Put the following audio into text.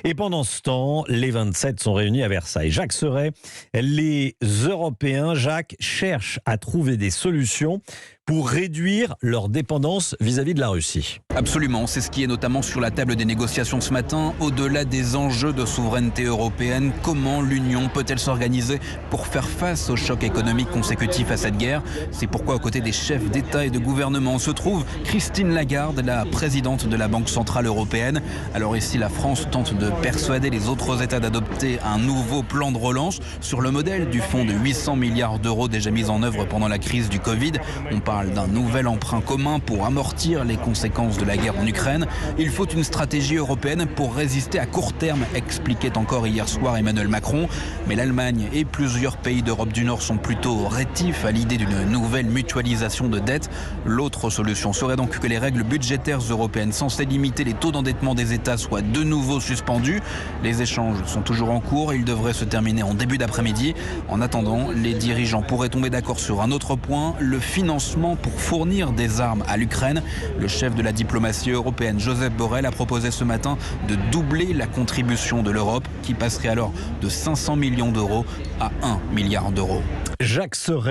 Et pendant ce temps, les 27 sont réunis à Versailles. Jacques Serret, les Européens, Jacques, cherchent à trouver des solutions pour réduire leur dépendance vis-à-vis de la Russie. Absolument, c'est ce qui est notamment sur la table des négociations ce matin. Au-delà des enjeux de souveraineté européenne, comment l'Union peut-elle s'organiser pour faire face au choc économique consécutif à cette guerre? C'est pourquoi, aux côtés des chefs d'État et de gouvernement, se trouve Christine Lagarde, la présidente de la Banque Centrale Européenne. Alors ici, la France tente de persuader les autres États d'adopter un nouveau plan de relance sur le modèle du fonds de 800 milliards d'euros déjà mis en œuvre pendant la crise du Covid. On parle d'un nouvel emprunt commun pour amortir les conséquences de la guerre en Ukraine. Il faut une stratégie européenne pour résister à court terme, expliquait encore hier soir Emmanuel Macron. Mais l'Allemagne et plusieurs pays d'Europe du Nord sont plutôt rétifs à l'idée d'une nouvelle mutualisation de dettes. L'autre solution serait donc que les règles budgétaires européennes censées limiter les taux d'endettement des États soient de nouveau suspendues. Les échanges sont toujours en cours et ils devraient se terminer en début d'après-midi. En attendant, les dirigeants pourraient tomber d'accord sur un autre point, le financement pour fournir des armes à l'Ukraine. Le chef de la diplomatie européenne, Joseph Borrell, a proposé ce matin de doubler la contribution de l'Europe, qui passerait alors de 500 millions d'euros à 1 milliard d'euros. Jacques Serret.